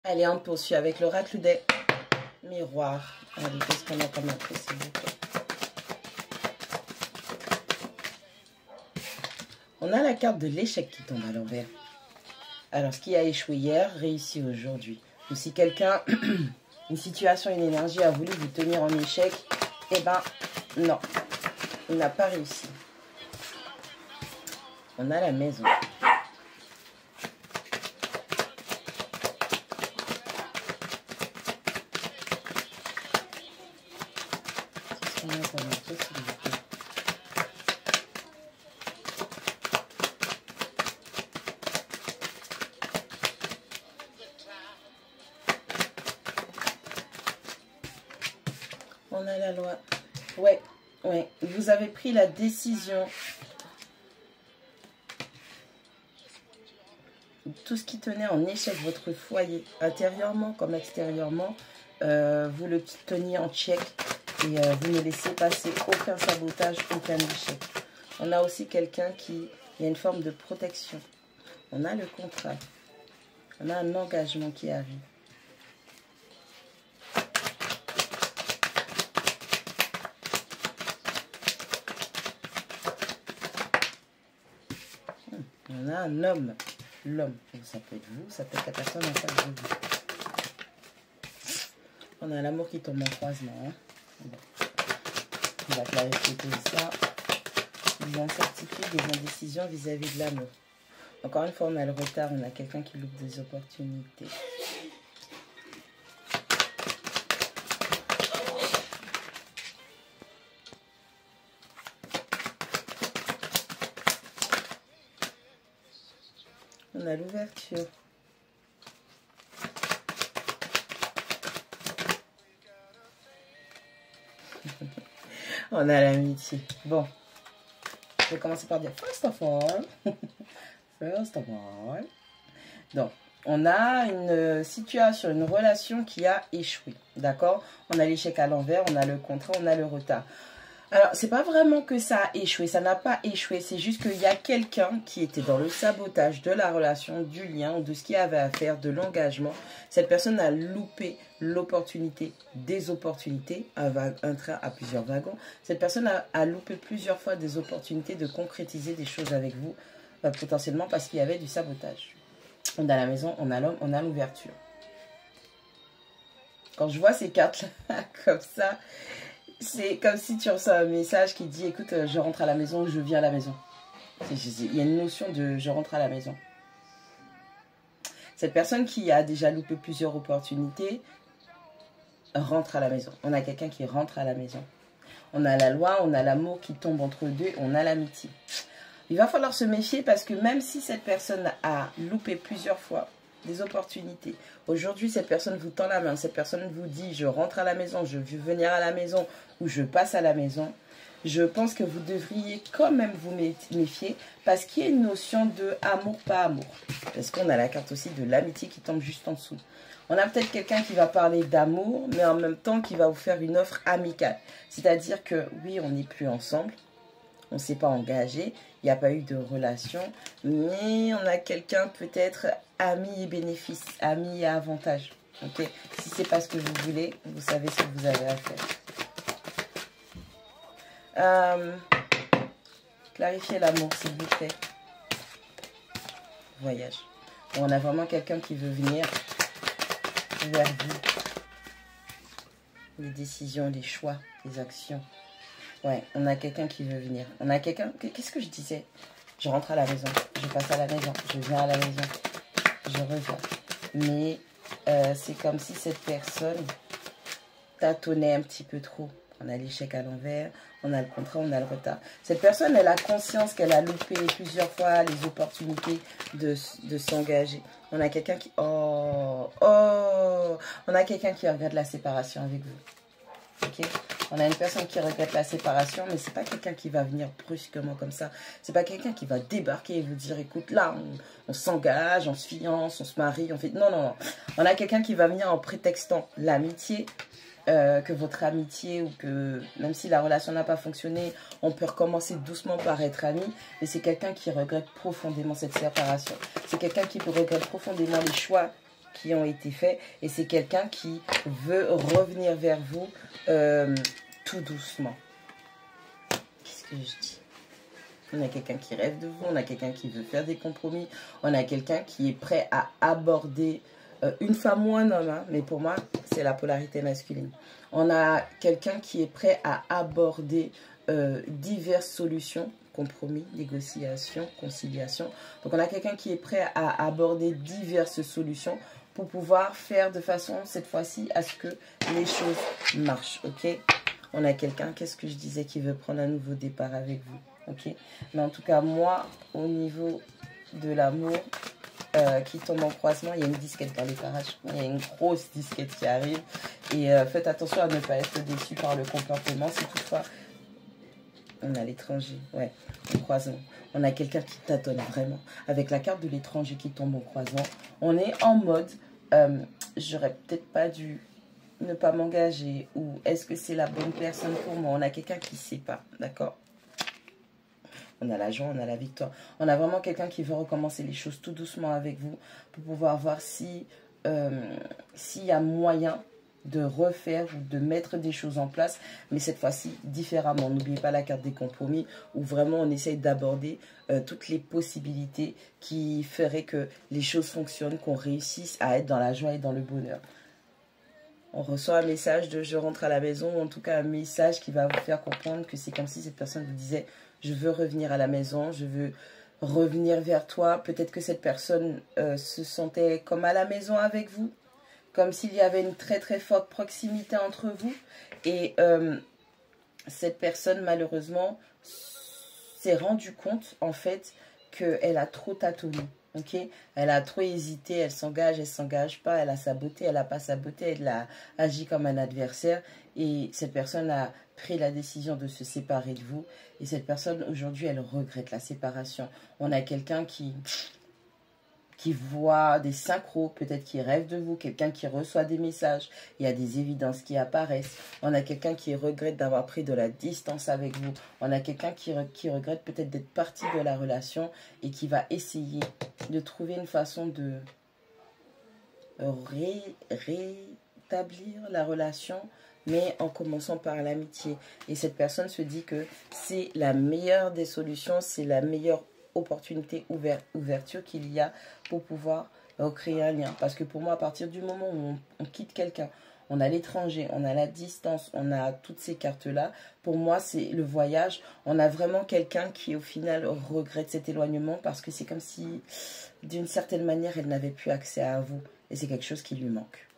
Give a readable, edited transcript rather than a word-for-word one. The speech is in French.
Allez, on poursuit avec l'oracle des miroirs. Allez, qu'est-ce qu'on a comme après, s'il vous plaît? On a la carte de l'échec qui tombe à l'envers. Alors, ce qui a échoué hier, réussit aujourd'hui. Ou si quelqu'un, une situation, une énergie a voulu vous tenir en échec, eh ben, non, il n'a pas réussi. On a la maison. On a la loi. Ouais. Vous avez pris la décision. Tout ce qui tenait en échec, votre foyer, intérieurement comme extérieurement, vous le teniez en check et vous ne laissez passer aucun sabotage, aucun échec. On a aussi quelqu'un qui... Il y a une forme de protection. On a le contrat. On a un engagement qui arrive. On a un homme. L'homme, ça peut être vous, ça peut être la personne en face de vous. On a l'amour qui tombe en croisement. Hein. Bon. On va clarifier tout ça. Des incertitudes, des indécisions vis-à-vis de l'amour. Encore une fois, on a le retard, on a quelqu'un qui loupe des opportunités. On a l'ouverture. On a l'amitié. Bon. Je vais commencer par dire first of all. First of all. Donc, on a une situation, une relation qui a échoué. D'accord? On a l'échec à l'envers, on a le contrat, on a le retard. Alors, c'est pas vraiment que ça a échoué, ça n'a pas échoué, c'est juste qu'il y a quelqu'un qui était dans le sabotage de la relation, du lien, de ce qu'il y avait à faire, de l'engagement. Cette personne a loupé l'opportunité, des opportunités, un train à plusieurs wagons. Cette personne a loupé plusieurs fois des opportunités de concrétiser des choses avec vous, potentiellement parce qu'il y avait du sabotage. On a la maison, on a l'homme, on a l'ouverture. Quand je vois ces cartes-là, comme ça... C'est comme si tu reçois un message qui dit « Écoute, je rentre à la maison » ou « Je viens à la maison ». Il y a une notion de « je rentre à la maison ». Cette personne qui a déjà loupé plusieurs opportunités rentre à la maison. On a quelqu'un qui rentre à la maison. On a la loi, on a l'amour qui tombe entre deux, on a l'amitié. Il va falloir se méfier parce que même si cette personne a loupé plusieurs fois des opportunités. Aujourd'hui, cette personne vous tend la main, cette personne vous dit « je rentre à la maison, je veux venir à la maison » ou « je passe à la maison ». Je pense que vous devriez quand même vous méfier parce qu'il y a une notion de amour, pas amour. Parce qu'on a la carte aussi de l'amitié qui tombe juste en dessous. On a peut-être quelqu'un qui va parler d'amour, mais en même temps qui va vous faire une offre amicale. C'est-à-dire que oui, on n'est plus ensemble. On ne s'est pas engagé, il n'y a pas eu de relation, mais on a quelqu'un peut-être ami et bénéfice, ami et avantage. Okay? Si ce n'est pas ce que vous voulez, vous savez ce que vous avez à faire. Clarifiez l'amour, s'il vous plaît. Voyage. Bon, on a vraiment quelqu'un qui veut venir vers vous. Les décisions, les choix, les actions. Ouais, on a quelqu'un qui veut venir. On a quelqu'un... Qu'est-ce que je disais? Je rentre à la maison. Je passe à la maison. Je viens à la maison. Je reviens. Mais c'est comme si cette personne tâtonnait un petit peu trop. On a l'échec à l'envers. On a le contrat, on a le retard. Cette personne, elle a conscience qu'elle a loupé plusieurs fois les opportunités de s'engager. On a quelqu'un qui... On a quelqu'un qui regarde la séparation avec vous. Ok? On a une personne qui regrette la séparation, mais c'est pas quelqu'un qui va venir brusquement comme ça. C'est pas quelqu'un qui va débarquer et vous dire, écoute, là, on s'engage, on se fiance, on se marie, on fait... Non, non, non. On a quelqu'un qui va venir en prétextant l'amitié, que votre amitié, ou que même si la relation n'a pas fonctionné, on peut recommencer doucement par être amis. Mais c'est quelqu'un qui regrette profondément cette séparation. C'est quelqu'un qui regrette profondément les choix qui ont été faits. Et c'est quelqu'un qui veut revenir vers vous tout doucement. Qu'est-ce que je dis? On a quelqu'un qui rêve de vous, on a quelqu'un qui veut faire des compromis, on a quelqu'un qui est prêt à aborder une femme ou un homme, hein, mais pour moi, c'est la polarité masculine. On a quelqu'un qui est prêt à aborder diverses solutions, compromis, négociation, conciliation. Donc, on a quelqu'un qui est prêt à aborder diverses solutions pour pouvoir faire de façon, cette fois-ci, à ce que les choses marchent, ok? On a quelqu'un, qu'est-ce que je disais, qui veut prendre un nouveau départ avec vous. Ok, mais en tout cas, moi, au niveau de l'amour qui tombe en croisement, il y a une disquette dans les parages. Il y a une grosse disquette qui arrive. Et faites attention à ne pas être déçu par le comportement. Si toutefois, on a l'étranger, ouais, en croisement. On a quelqu'un qui tâtonne vraiment. Avec la carte de l'étranger qui tombe en croisement, on est en mode, j'aurais peut-être pas dû ne pas m'engager. Ou est-ce que c'est la bonne personne pour moi? On a quelqu'un qui ne sait pas, d'accord? On a la joie, on a la victoire. On a vraiment quelqu'un qui veut recommencer les choses tout doucement avec vous pour pouvoir voir si s'il y a moyen de refaire ou de mettre des choses en place, mais cette fois-ci différemment. N'oubliez pas la carte des compromis où vraiment on essaye d'aborder toutes les possibilités qui feraient que les choses fonctionnent, qu'on réussisse à être dans la joie et dans le bonheur. On reçoit un message de je rentre à la maison, ou en tout cas un message qui va vous faire comprendre que c'est comme si cette personne vous disait je veux revenir à la maison, je veux revenir vers toi. Peut-être que cette personne se sentait comme à la maison avec vous, comme s'il y avait une très très forte proximité entre vous. Et cette personne malheureusement s'est rendue compte en fait qu'elle a trop tâtonné. Ok, elle a trop hésité, elle s'engage pas, elle a saboté, elle n'a pas saboté, elle a agi comme un adversaire et cette personne a pris la décision de se séparer de vous et cette personne aujourd'hui elle regrette la séparation. On a quelqu'un qui voit des synchros, peut-être qui rêve de vous, quelqu'un qui reçoit des messages, il y a des évidences qui apparaissent. On a quelqu'un qui regrette d'avoir pris de la distance avec vous. On a quelqu'un qui regrette peut-être d'être parti de la relation et qui va essayer de trouver une façon de rétablir la relation, mais en commençant par l'amitié. Et cette personne se dit que c'est la meilleure des solutions, c'est la meilleure opportunité, ouverture qu'il y a pour pouvoir créer un lien. Parce que pour moi, à partir du moment où on quitte quelqu'un, on a l'étranger, on a la distance, on a toutes ces cartes-là. Pour moi, c'est le voyage. On a vraiment quelqu'un qui, au final, regrette cet éloignement parce que c'est comme si, d'une certaine manière, elle n'avait plus accès à vous. Et c'est quelque chose qui lui manque.